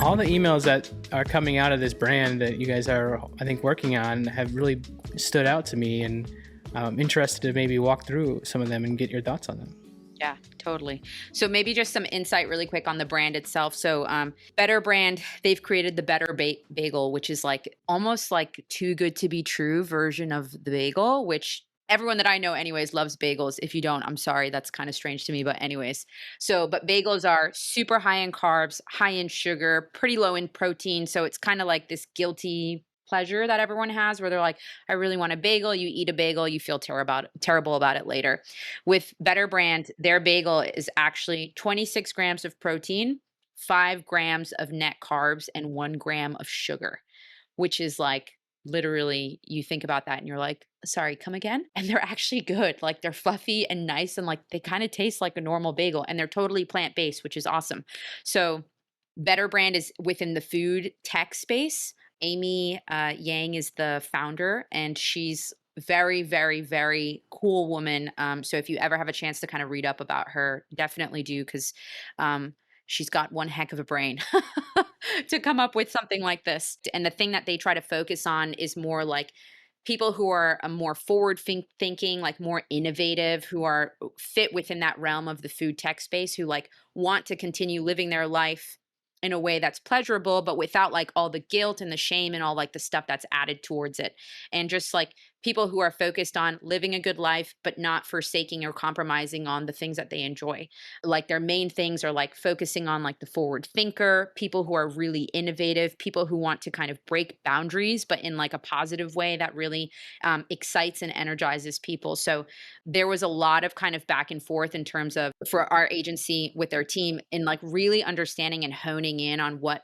all the emails that are coming out of this brand that you guys are, I think, working on have really stood out to me, and I'm interested to maybe walk through some of them and get your thoughts on them. Yeah, totally. So maybe just some insight really quick on the brand itself. So Better Brand, they've created the Better Bagel, which is like almost like too good to be true version of the bagel, which everyone that I know anyways loves bagels. If you don't, I'm sorry, that's kind of strange to me, but anyways. So, but bagels are super high in carbs, high in sugar, pretty low in protein. So it's kind of like this guilty pleasure that everyone has where they're like, I really want a bagel. You eat a bagel, you feel terrible about it later. With Better Brand, their bagel is actually 26 grams of protein, 5 grams of net carbs, and 1 gram of sugar, which is like literally you think about that and you're like, sorry, come again? And they're actually good. Like they're fluffy and nice and like they kind of taste like a normal bagel and they're totally plant-based, which is awesome. So Better Brand is within the food tech space. Amy Yang is the founder, and she's very, very, very cool woman. So if you ever have a chance to kind of read up about her, definitely do because she's got one heck of a brain to come up with something like this. And the thing that they try to focus on is more like people who are more forward thinking, like more innovative, who are fit within that realm of the food tech space, who like want to continue living their life in a way that's pleasurable, but without like all the guilt and the shame and all like the stuff that's added towards it. And just like people who are focused on living a good life, but not forsaking or compromising on the things that they enjoy. Like their main things are like focusing on like the forward thinker, people who are really innovative, people who want to kind of break boundaries, but in like a positive way that really excites and energizes people. So there was a lot of kind of back and forth in terms of for our agency with their team in like really understanding and honing in on what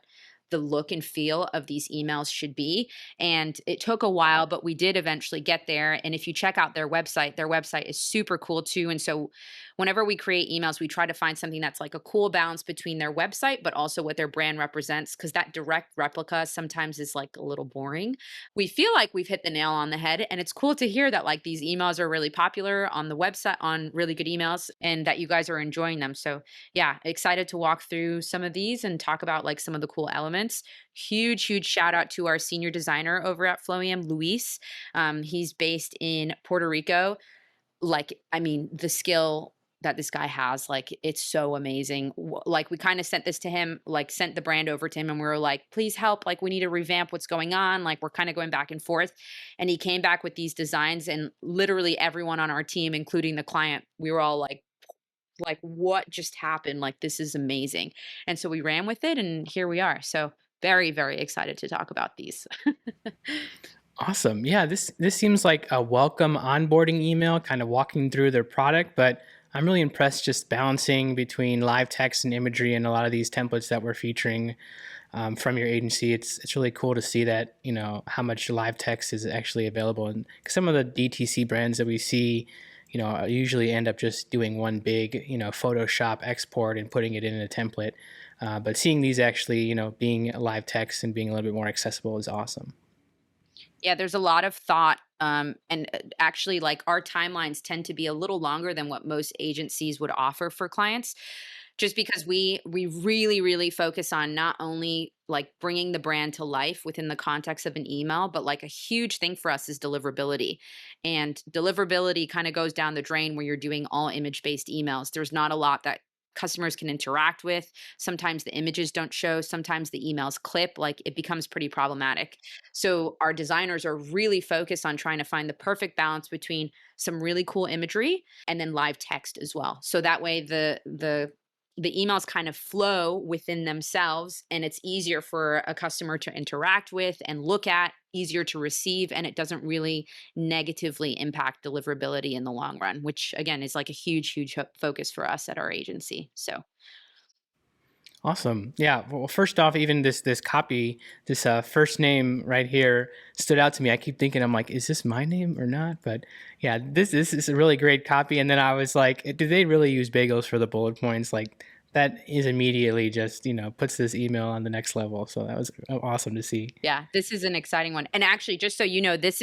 the look and feel of these emails should be. And it took a while, but we did eventually get there. And if you check out their website is super cool too. And so whenever we create emails, we try to find something that's like a cool balance between their website, but also what their brand represents, because that direct replica sometimes is like a little boring. We feel like we've hit the nail on the head. And it's cool to hear that like these emails are really popular on the website, on Really Good Emails, and that you guys are enjoying them. So yeah, excited to walk through some of these and talk about like some of the cool elements. Huge shout out to our senior designer over at Flowium, Luis. He's based in Puerto Rico. Like, I mean, the skill that this guy has, like, it's so amazing. Like, we kind of sent this to him, like, sent the brand over to him, and we were like, please help. Like, we need to revamp what's going on. Like, we're kind of going back and forth. And he came back with these designs, and literally everyone on our team, including the client, we were all like what just happened? Like this is amazing. And so we ran with it and here we are. So very, very excited to talk about these. Awesome. Yeah, this seems like a welcome onboarding email, kind of walking through their product, but I'm really impressed just balancing between live text and imagery and a lot of these templates that we're featuring from your agency. It's really cool to see that, you know, how much live text is actually available. And some of the DTC brands that we see, you know, usually end up just doing one big, you know, Photoshop export and putting it in a template. But seeing these actually, you know, being live text and being a little bit more accessible is awesome. Yeah, there's a lot of thought. And actually, like our timelines tend to be a little longer than what most agencies would offer for clients, just because we really focus on not only like bringing the brand to life within the context of an email, but like a huge thing for us is deliverability. And deliverability kind of goes down the drain where you're doing all image-based emails. There's not a lot that customers can interact with. Sometimes the images don't show, sometimes the emails clip, like it becomes pretty problematic. So our designers are really focused on trying to find the perfect balance between some really cool imagery and then live text as well. So that way the emails kind of flow within themselves and it's easier for a customer to interact with and look at, easier to receive, and it doesn't really negatively impact deliverability in the long run, which again is like a huge focus for us at our agency. So Awesome. Yeah. Well, first off, even this copy, this first name right here stood out to me. I keep thinking, I'm like, is this my name or not? But yeah, this is a really great copy. And then I was like, do they really use bagels for the bullet points? Like that is immediately just, you know, puts this email on the next level. So that was awesome to see. yeah, this is an exciting one. And actually, just so you know, this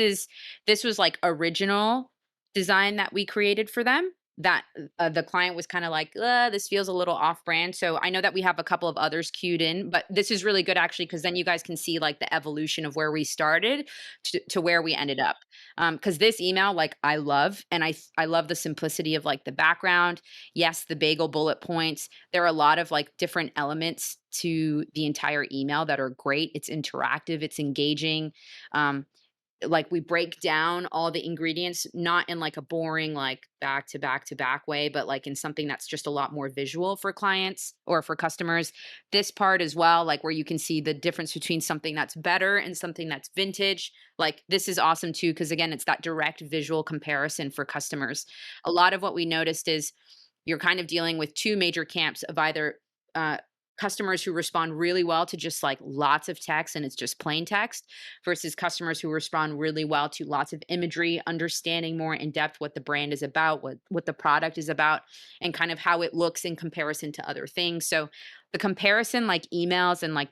was like original design that we created for them. that the client was kind of like, this feels a little off brand. So I know that we have a couple of others queued in, but this is really good actually, because then you guys can see like the evolution of where we started to where we ended up. Because this email, like I love, and I love the simplicity of like the background. Yes, the bagel bullet points. There are a lot of like different elements to the entire email that are great. It's interactive, it's engaging. Um, like we break down all the ingredients, not in like a boring like back to back to back way, but like in something that's just a lot more visual for clients or for customers. This part as well, like where you can see the difference between something that's better and something that's vintage, like this is awesome too, because again it's that direct visual comparison for customers. A lot of what we noticed is you're kind of dealing with two major camps of either uh, customers who respond really well to just like lots of text and it's just plain text, versus customers who respond really well to lots of imagery, understanding more in depth what the brand is about, what the product is about, and kind of how it looks in comparison to other things. So the comparison, like emails and like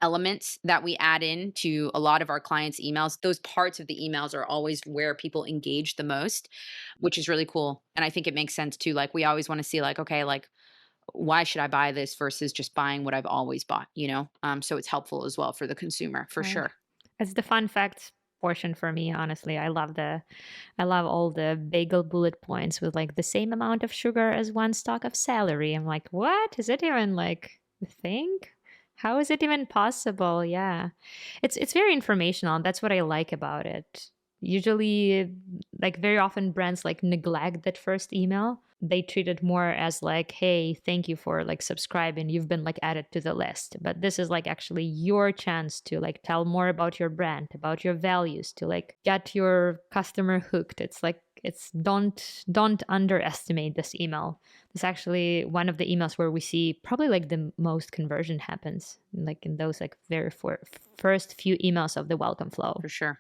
elements that we add in to a lot of our clients' emails, those parts of the emails are always where people engage the most, which is really cool. And I think it makes sense too. Like we always want to see like, okay, like why should I buy this versus just buying what I've always bought, you know? So it's helpful as well for the consumer, for Right. sure. It's the fun facts portion for me, honestly. I love all the bagel bullet points with like the same amount of sugar as one stalk of celery. I'm like, what? Is it even like a thing? How is it even possible? Yeah. It's very informational, and that's what I like about it. Usually, like very often brands like neglect that first email. They treat it more as like, hey, thank you for like subscribing, you've been like added to the list. But this is like actually your chance to like tell more about your brand, about your values, to like get your customer hooked. It's like, it's don't underestimate this email. It's actually one of the emails where we see probably like the most conversion happens, like in those like first few emails of the welcome flow. For sure.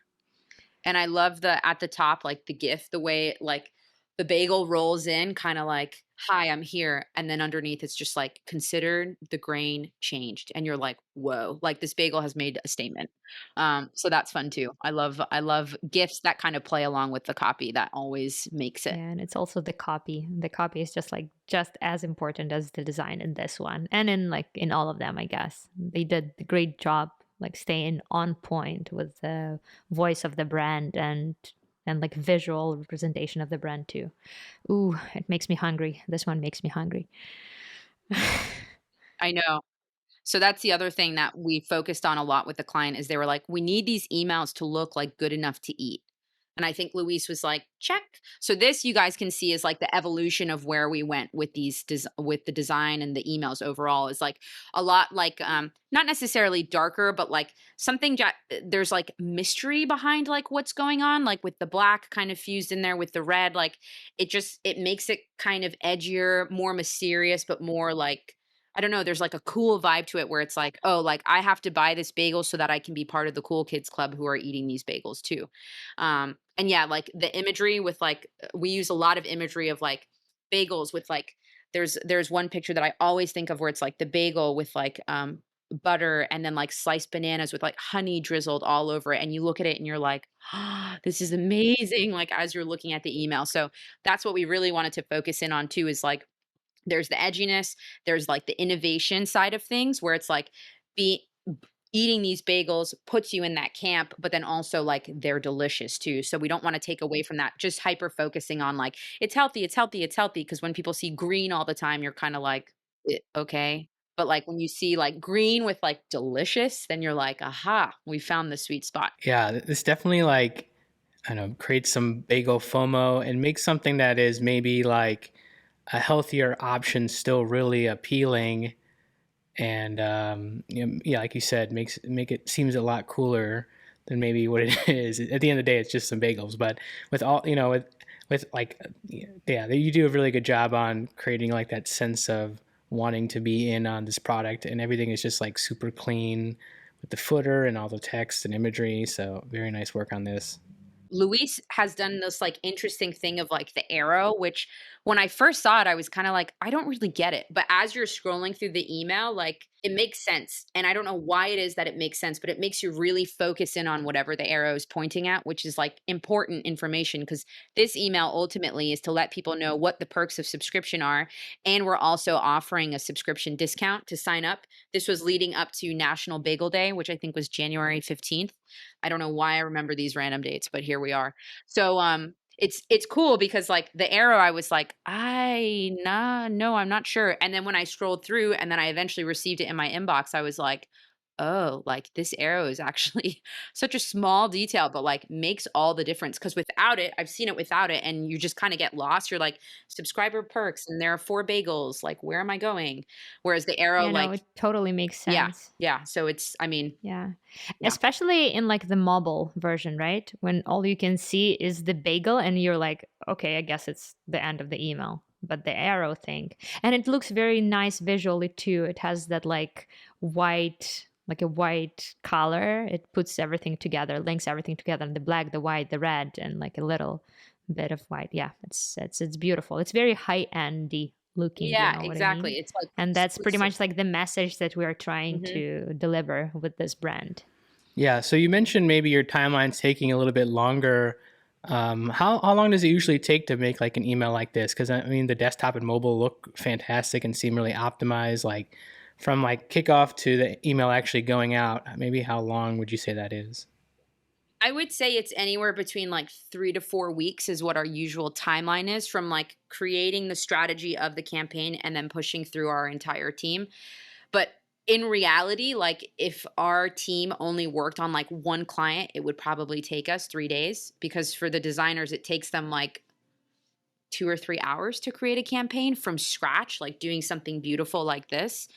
And I love the at the top, like the GIF, the way like the bagel rolls in, kind of like, hi, I'm here. And then underneath it's just like, consider the grain changed. And you're like, whoa, like this bagel has made a statement. So that's fun too. I love GIFs that kind of play along with the copy. That always makes it Yeah, and it's also the copy. The copy is just like just as important as the design in this one, and in like in all of them, I guess. They did a great job like staying on point with the voice of the brand and like visual representation of the brand too. Ooh, it makes me hungry. This one makes me hungry. I know. So that's the other thing that we focused on a lot with the client is they were like, "We need these emails to look like good enough to eat." And I think Luis was like, "Check." So this you guys can see is like the evolution of where we went with with the design and the emails overall is like a lot like not necessarily darker, but like something there's like mystery behind like what's going on, like with the black kind of fused in there with the red, like it makes it kind of edgier, more mysterious, but more like I don't know, there's like a cool vibe to it where it's like, "Oh, like I have to buy this bagel so that I can be part of the cool kids club who are eating these bagels too." And yeah, like the imagery with like we use a lot of imagery of like bagels with like there's one picture that I always think of where it's like the bagel with like butter and then like sliced bananas with like honey drizzled all over it and you look at it and you're like, "Oh, this is amazing," like as you're looking at the email. So that's what we really wanted to focus in on too is like there's the edginess, there's, like, the innovation side of things where it's, like, be eating these bagels puts you in that camp, but then also, like, they're delicious too, so we don't wanna take away from that, just hyper focusing on, like, "It's healthy, it's healthy, it's healthy." Because when people see green all the time, you're kinda like, okay." But, like, when you see, like, green with, like, delicious, then you're like, "Aha, we found the sweet spot." Yeah, this definitely like I don't know, creates some bagel FOMO and makes something that is maybe like a healthier option still really appealing. And yeah, like you said, make it seems a lot cooler than maybe what it is. At the end of the day, it's just some bagels. But with all with like yeah, you do a really good job on creating like that sense of wanting to be in on this product, and everything is just like super clean with the footer and all the text and imagery. So very nice work on this. Luis has done this like interesting thing of like the arrow, which when I first saw it, I was kind of like, I don't really get it. But as you're scrolling through the email, like It makes sense, and I don't know why it is that it makes sense, but it makes you really focus in on whatever the arrow is pointing at, which is, like, important information. Because this email ultimately is to let people know what the perks of subscription are, and we're also offering a subscription discount to sign up. This was leading up to National Bagel Day, which I think was January 15th. I don't know why I remember these random dates, but here we are. So, it's cool because, like, the arrow, I was like, no, I'm not sure." And then when I scrolled through and then I eventually received it in my inbox, I was like, "Oh, like, this arrow is actually such a small detail, but, like, makes all the difference." Because without it, I've seen it without it, and you just kinda get lost. You're like, "Subscriber perks, and there are 4 bagels, like, where am I going?" Whereas the arrow, Yeah, no, like, it totally makes yeah, sense. yeah, so it's, I mean, Yeah. yeah. Especially in like the mobile version, right? When all you can see is the bagel and you're like, okay, I guess it's the end of the email. But the arrow thing. And it looks very nice visually too. It has that white, like a white color. It puts everything together, links everything together, the black, the white, the red, and like a little bit of white. Yeah, it's beautiful. It's very high endy looking, you Yeah, know what I mean? exactly, it's, like, And that's pretty exclusive. much like the message that we're trying Mhm. to deliver with this brand. Yeah. So you mentioned maybe your timeline's taking a little bit longer. How long does it usually take to make like an email like this? Because I mean, the desktop and mobile look fantastic and seem really optimized. Like from like kickoff to the email actually going out, maybe how long would you say that is? I would say it's anywhere between like 3 to 4 weeks is what our usual timeline is from, like, creating the strategy of the campaign and then pushing through our entire team. But in reality, like, if our team only worked on, like, one client, it would probably take us 3 days because for the designers, it takes them, like, 2 or 3 hours to create a campaign from scratch, like doing something beautiful like this.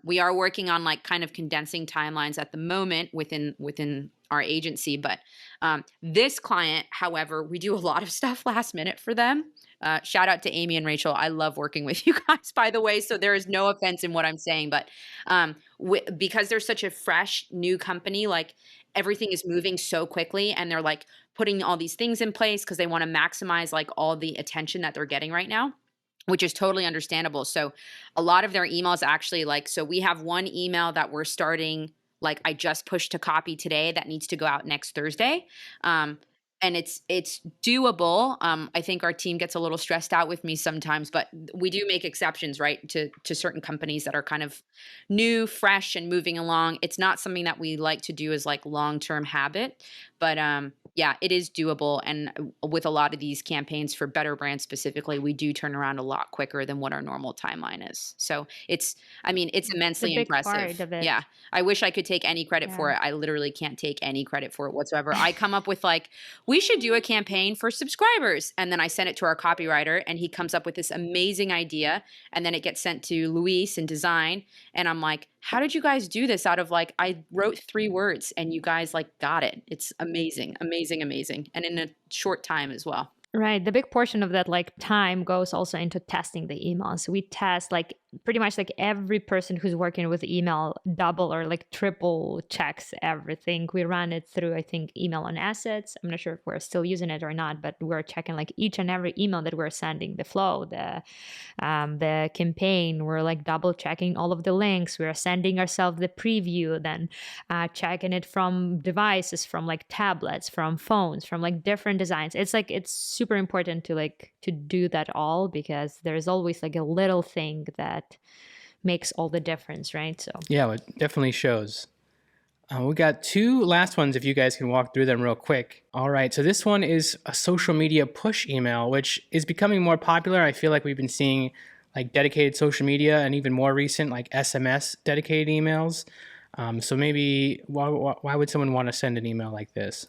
We are working on, like, kind of condensing timelines at the moment within our agency, but this client, however, we do a lot of stuff last minute for them. Shout out to Amy and Rachel. I love working with you guys, by the way. So there is no offense in what I'm saying, but because they're such a fresh new company, like, everything is moving so quickly, and they're, like, putting all these things in place because they want to maximize, like, all the attention that they're getting right now, which is totally understandable. So a lot of their emails actually, like, so we have one email that we're starting, like, I just pushed to copy today that needs to go out next Thursday. Um, and it's doable. I think our team gets a little stressed out with me sometimes, but we do make exceptions, right, to certain companies that are kind of new, fresh, and moving along. It's not something that we like to do as, like, long-term habit, but yeah, it is doable. And with a lot of these campaigns for Better Brand specifically, we do turn around a lot quicker than what our normal timeline is. So it's, I mean, it's It's a immensely big part impressive. of Yeah. it. I wish I could take any credit for Yeah. it. I literally can't take any credit for it whatsoever. I come up with, like, we should do a campaign for subscribers. And then I send it to our copywriter and he comes up with this amazing idea. And then it gets sent to Luis in design. And I'm like, how did you guys do this out of, like, I wrote 3 words and you guys, like, got it. It's amazing, amazing, amazing. And in a short time as well. Right. The big portion of that like time goes also into testing the emails. We test like pretty much like every person who's working with email double or like triple checks everything. We run it through, I think, email on assets. I'm not sure if we're still using it or not, but we're checking like each and every email that we're sending, the flow, the campaign. We're like double checking all of the links. We're sending ourselves the preview, then checking it from devices, from like tablets, from phones, from like different designs. It's like it's super important to like to do that all because there's always like a little thing that makes all the difference, right? So Yeah, it definitely shows. We got two last ones if you guys can walk through them real quick. All right, so this one is a social media push email, which is becoming more popular. I feel like we've been seeing like dedicated social media and even more recent like SMS dedicated emails. So maybe why would someone want to send an email like this?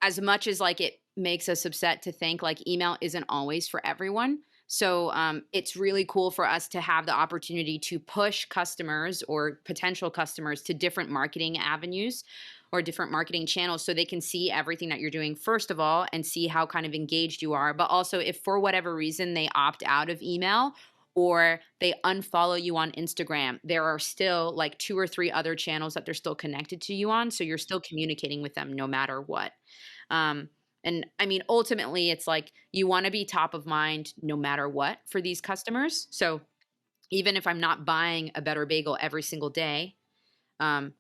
As much as, like, it makes us upset to think, like, email isn't always for everyone. So it's really cool for us to have the opportunity to push customers or potential customers to different marketing avenues or different marketing channels so they can see everything that you're doing, first of all, and see how kind of engaged you are. But also, if for whatever reason they opt out of email or they unfollow you on Instagram, there are still like 2 or 3 other channels that they're still connected to you on. So you're still communicating with them no matter what. Um, and I mean, ultimately, it's like you want to be top of mind no matter what for these customers. So even if I'm not buying a Better Bagel every single day, um,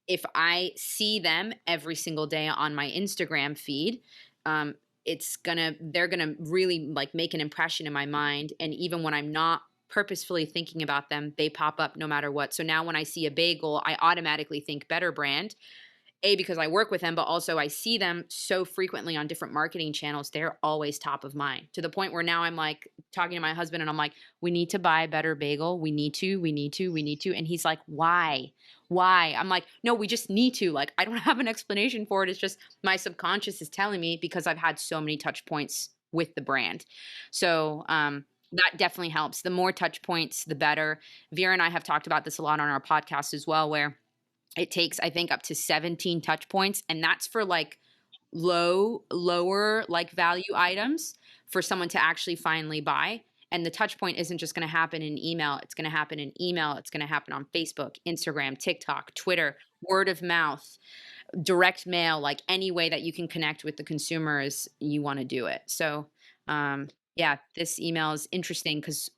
if I see them every single day on my Instagram feed, um, they're gonna really like make an impression in my mind. And even when I'm not purposefully thinking about them, they pop up no matter what. So now when I see a bagel, I automatically think Better Brand. A, because I work with them, but also I see them so frequently on different marketing channels. They're always top of mind, to the point where now I'm like talking to my husband and I'm like, we need to buy a Better Bagel. We need to, we need to, we need to. And he's like, why? Why? I'm like, no, we just need to. Like, I don't have an explanation for it. It's just my subconscious is telling me, because I've had so many touch points with the brand. So, that definitely helps. The more touch points, the better. Vera and I have talked about this a lot on our podcast as well, where it takes, I think, up to 17 touch points, and that's for like lower like value items for someone to actually finally buy. And the touch point isn't just going to happen in email. It's going to happen in email. It's going to happen on Facebook, Instagram, TikTok, Twitter, word of mouth, direct mail, like any way that you can connect with the consumers, you want to do it. So, yeah, this email is interesting because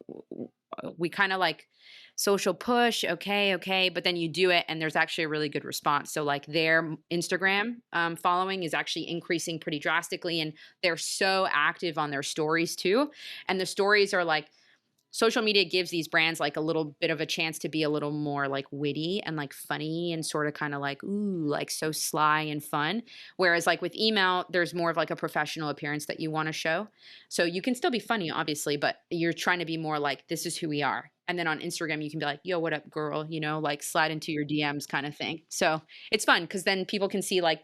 we kind of like social push, okay, but then you do it and there's actually a really good response. So like their Instagram following is actually increasing pretty drastically, and they're so active on their stories too. And the stories are like, social media gives these brands like a little bit of a chance to be a little more like witty and like funny and sort of kind of like, ooh, like so sly and fun. Whereas like with email, there's more of like a professional appearance that you want to show. So you can still be funny, obviously, but you're trying to be more like, this is who we are. And then on Instagram, you can be like, yo, what up, girl? You know, like slide into your DMs kind of thing. So it's fun because then people can see like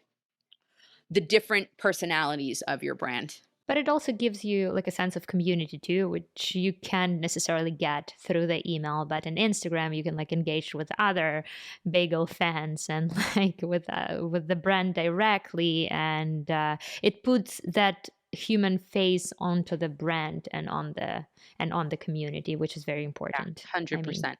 the different personalities of your brand. But it also gives you like a sense of community too, which you can't necessarily get through the email. But in Instagram, you can like engage with other bagel fans and like with the brand directly, and it puts that human face onto the brand and on the community, which is very important. Yeah, 100%.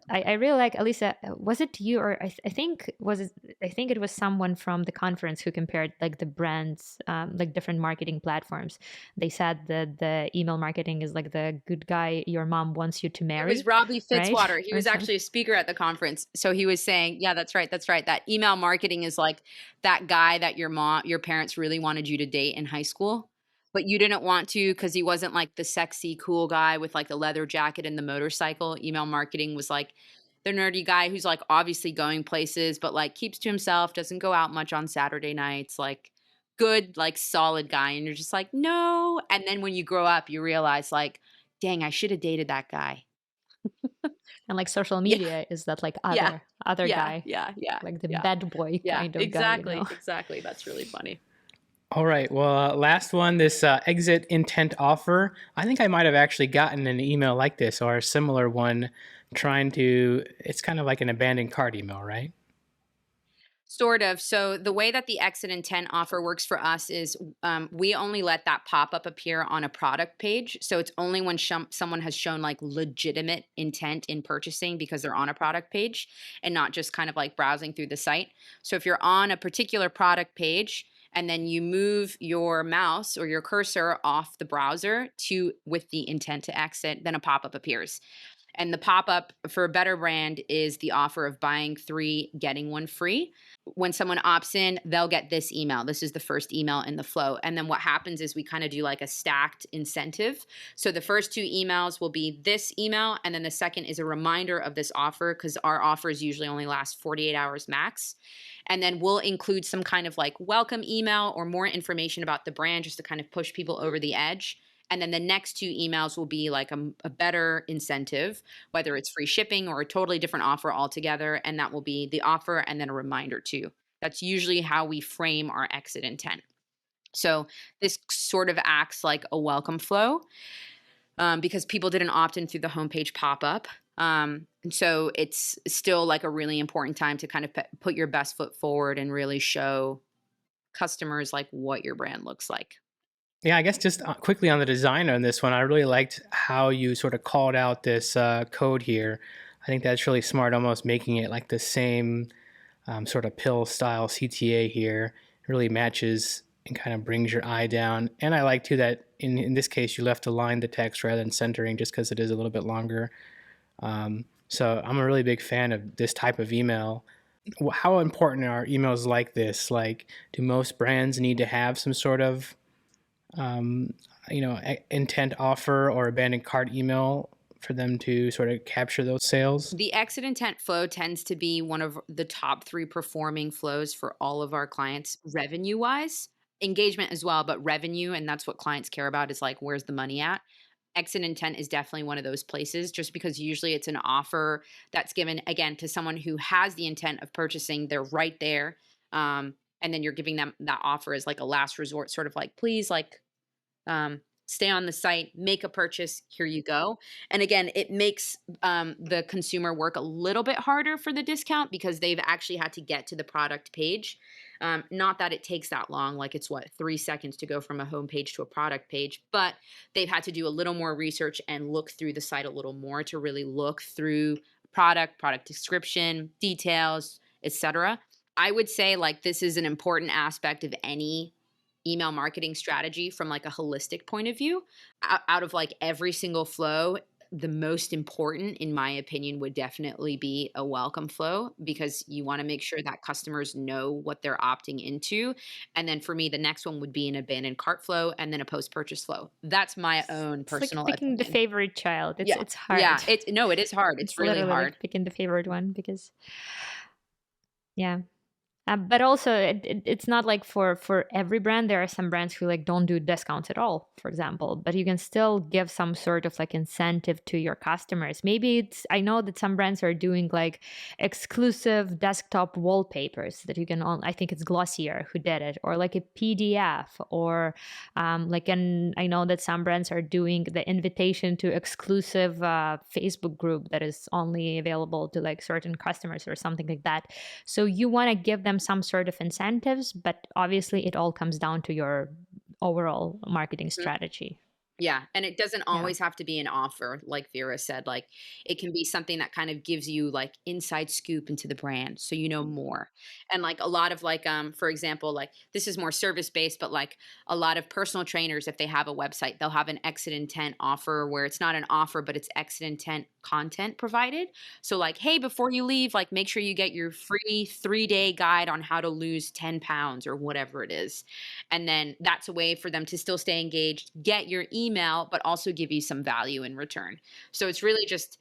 I really like, Alisa, was it you or I think it was someone from the conference who compared like the brands, like different marketing platforms. They said that the email marketing is like the good guy your mom wants you to marry. It was Robbie Fitzwater. Right? He was actually a speaker at the conference. So he was saying, yeah, that's right. That's right. That email marketing is like that guy that your parents really wanted you to date in high school, but you didn't want to because he wasn't like the sexy, cool guy with like the leather jacket and the motorcycle. Email marketing was like the nerdy guy who's like obviously going places, but like keeps to himself, doesn't go out much on Saturday nights, like good, like solid guy. And you're just like, no. And then when you grow up, you realize like, dang, I should have dated that guy. And like social media is that like other guy. Yeah. Like the bad boy kind of exactly, guy. You know? Exactly. That's really funny. All right. Well, last one, this exit intent offer. I think I might have actually gotten an email like this or a similar one it's kind of like an abandoned cart email, right? Sort of. So the way that the exit intent offer works for us is we only let that pop-up appear on a product page. So it's only when someone has shown like legitimate intent in purchasing because they're on a product page and not just kind of like browsing through the site. So if you're on a particular product page and then you move your mouse or your cursor off the browser with the intent to exit, then a pop-up appears. And the pop-up for Better Brand is the offer of buying 3, getting 1 free. When someone opts in, they'll get this email. This is the first email in the flow. And then what happens is we kind of do like a stacked incentive. So the first 2 emails will be this email, and then the second is a reminder of this offer because our offers usually only last 48 hours max. And then we'll include some kind of like welcome email or more information about the brand just to kind of push people over the edge. And then the next 2 emails will be like a better incentive, whether it's free shipping or a totally different offer altogether. And that will be the offer and then a reminder too. That's usually how we frame our exit intent. So this sort of acts like a welcome flow because people didn't opt in through the homepage pop-up. And so it's still like a really important time to kind of put your best foot forward and really show customers like what your brand looks like. Yeah, I guess just quickly on the design on this one, I really liked how you sort of called out this code here. I think that's really smart, almost making it like the same sort of pill style CTA here. It really matches and kind of brings your eye down. And I like too that in this case, you left align the text rather than centering just because it is a little bit longer. So I'm a really big fan of this type of email. How important are emails like this? Like, do most brands need to have some sort of, intent offer or abandoned cart email for them to sort of capture those sales? The exit intent flow tends to be one of the top 3 performing flows for all of our clients revenue wise, engagement as well, but revenue. And that's what clients care about, is like, where's the money at? Exit intent is definitely one of those places, just because usually it's an offer that's given, again, to someone who has the intent of purchasing. They're right there. And then you're giving them that offer as like a last resort, sort of like, please, like, stay on the site, make a purchase, here you go. And again, it makes the consumer work a little bit harder for the discount, because they've actually had to get to the product page. Not that it takes that long, like it's 3 seconds to go from a home page to a product page, but they've had to do a little more research and look through the site a little more to really look through product description, details, etc. I would say, like, this is an important aspect of any email marketing strategy from like a holistic point of view. Out of like every single flow, the most important, in my opinion, would definitely be a welcome flow, because you want to make sure that customers know what they're opting into. And then for me, the next one would be an abandoned cart flow, and then a post-purchase flow. That's my own It's like personal picking the opinion. favorite child. Yeah. It's hard. Yeah. It is hard. It's really literally hard. like picking the favorite one, because yeah. But also, it's not like for every brand. There are some brands who like don't do discounts at all, for example. But you can still give some sort of like incentive to your customers. Maybe I know that some brands are doing like exclusive desktop wallpapers that you can I think it's Glossier who did it, or like a PDF, or I know that some brands are doing the invitation to exclusive Facebook group that is only available to like certain customers or something like that. So you want to give them some sort of incentives, but obviously it all comes down to your overall marketing strategy. Yeah. And it doesn't always have to be an offer, like Vera said. Like, it can be something that kind of gives you like inside scoop into the brand, so you know more. And like a lot of like, for example, like, this is more service based, but like a lot of personal trainers, if they have a website, they'll have an exit intent offer where it's not an offer, but it's exit intent content provided. So like, hey, before you leave, like, make sure you get your free 3-day guide on how to lose 10 pounds or whatever it is. And then that's a way for them to still stay engaged, get your email, but also give you some value in return. So it's really just,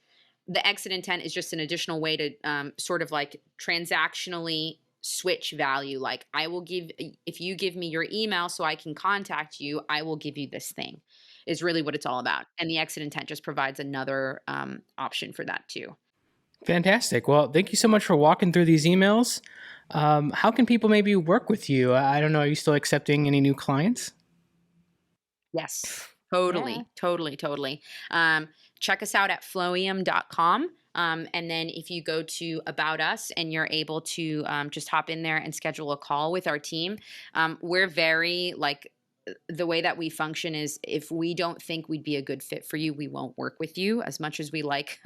the exit intent is just an additional way to sort of like transactionally switch value. Like, if you give me your email so I can contact you, I will give you this thing, is really what it's all about. And the exit intent just provides another option for that too. Fantastic. Well, thank you so much for walking through these emails. How can people maybe work with you? I don't know. Are you still accepting any new clients? Yes, totally, Yeah. totally. Check us out at flowium.com. And then if you go to About Us, and you're able to just hop in there and schedule a call with our team, we're very like, the way that we function is, if we don't think we'd be a good fit for you, we won't work with you. As much as we like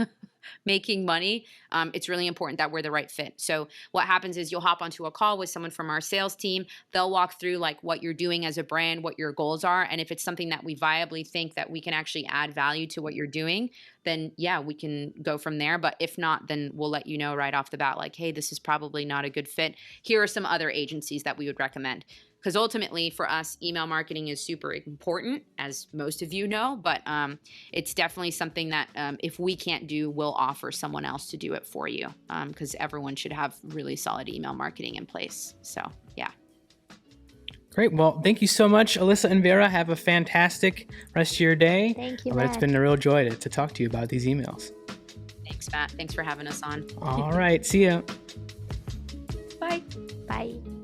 making money, it's really important that we're the right fit. So what happens is, you'll hop onto a call with someone from our sales team. They'll walk through like what you're doing as a brand, what your goals are. And if it's something that we viably think that we can actually add value to what you're doing, then yeah, we can go from there. But if not, then we'll let you know right off the bat, like, hey, this is probably not a good fit. Here are some other agencies that we would recommend. Because ultimately for us, email marketing is super important, as most of you know, but it's definitely something that if we can't do, we'll offer someone else to do it for you, because everyone should have really solid email marketing in place. So yeah. Great. Well, thank you so much, Alyssa and Vera. Have a fantastic rest of your day. Thank you, But it's Matt. been a real joy to talk to you about these emails. Thanks, Matt. Thanks for having us on. All right. See ya. Bye. Bye.